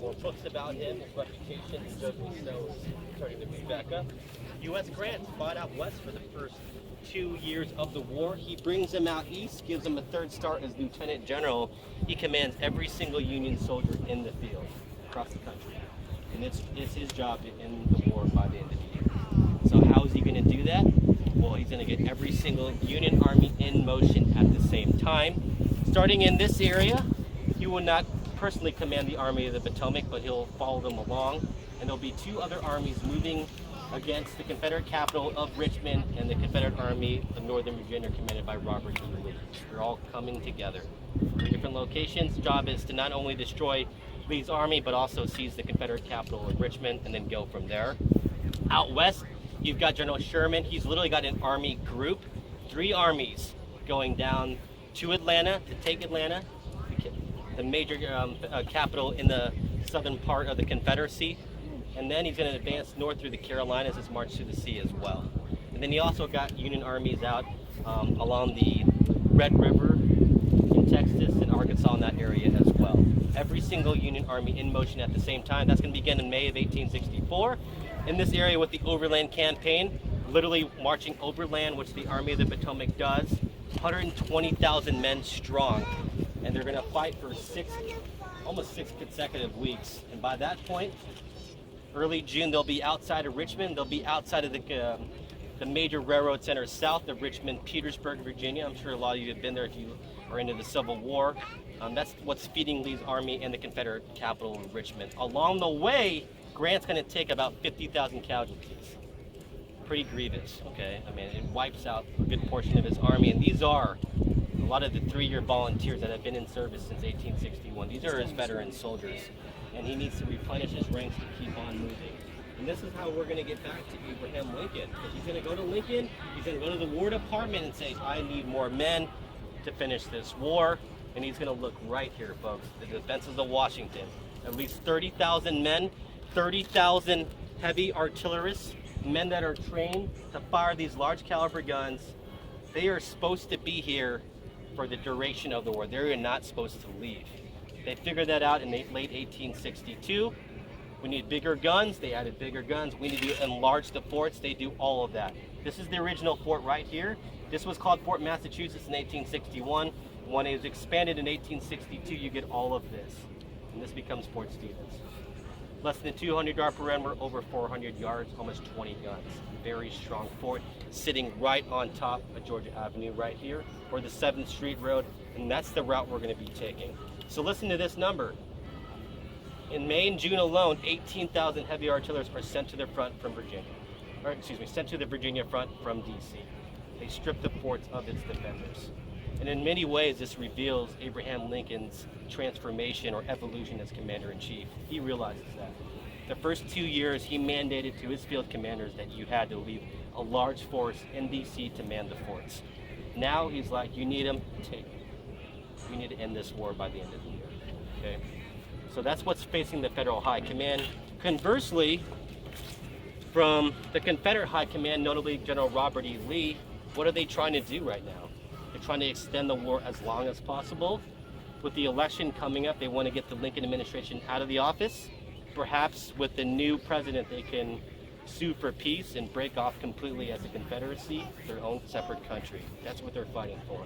more books about him, his reputation, and jokingly so is starting to move back up. U.S. Grant fought out west for the first 2 years of the war. He brings them out east, gives them a third star as lieutenant general. He commands every single Union soldier in the field across the country. And it's his job to end the war by the end of the year. So how is he going to do that? Well, he's going to get every single Union army in motion at the same time. Starting in this area, he will not personally command the Army of the Potomac, but he'll follow them along. And there'll be two other armies moving against the Confederate capital of Richmond and the Confederate Army of Northern Virginia, commanded by Robert E. Lee. They're all coming together. Three different locations. The job is to not only destroy Lee's army, but also seize the Confederate capital of Richmond and then go from there. Out west, you've got General Sherman. He's literally got an army group, 3 armies going down to Atlanta to take Atlanta, the major capital in the southern part of the Confederacy. And then he's going to advance north through the Carolinas as march to the sea as well. And then he also got Union armies out along the Red River in Texas and Arkansas in that area as well. Every single Union army in motion at the same time. That's going to begin in May of 1864 in this area with the Overland Campaign, literally marching overland, which the Army of the Potomac does. 120,000 men strong, and they're going to fight for almost six consecutive weeks. And by that point, early June, they'll be outside of Richmond. They'll be outside of the major railroad center south of Richmond, Petersburg, Virginia. I'm sure a lot of you have been there if you are into the Civil War. That's what's feeding Lee's army and the Confederate capital of Richmond. Along the way, Grant's going to take about 50,000 casualties. Pretty grievous, okay? I mean, it wipes out a good portion of his army, and these are a lot of the 3-year volunteers that have been in service since 1861. These are his veteran soldiers, and he needs to replenish his ranks to keep on moving. And this is how we're going to get back to Abraham Lincoln. Because he's going to go to Lincoln, he's going to go to the War Department and say, I need more men to finish this war. And he's going to look right here, folks, the defenses of Washington. At least 30,000 men, 30,000 heavy artillerists, men that are trained to fire these large caliber guns. They are supposed to be here for the duration of the war. They're not supposed to leave. They figured that out in late 1862. We need bigger guns. They added bigger guns. We need to enlarge the forts. They do all of that. This is the original fort right here. This was called Fort Massachusetts in 1861. When it was expanded in 1862, you get all of this. And this becomes Fort Stevens. Less than 200 yard perimeter, over 400 yards, almost 20 guns. Very strong fort, sitting right on top of Georgia Avenue right here, or the 7th Street Road, and that's the route we're going to be taking. So listen to this number. In May and June alone, 18,000 heavy artillerists are sent to the front from Virginia. Or excuse me, sent to the Virginia front from D.C. They strip the forts of its defenders. And in many ways, this reveals Abraham Lincoln's transformation or evolution as commander-in-chief. He realizes that. The first 2 years, he mandated to his field commanders that you had to leave a large force in D.C. to man the forts. Now he's like, you need them, take them. We need to end this war by the end of the year. Okay? So that's what's facing the Federal High Command. Conversely, from the Confederate High Command, notably General Robert E. Lee, what are they trying to do right now? They're trying to extend the war as long as possible. With the election coming up, they want to get the Lincoln administration out of the office. Perhaps with the new president, they can sue for peace and break off completely as a confederacy, their own separate country. That's what they're fighting for.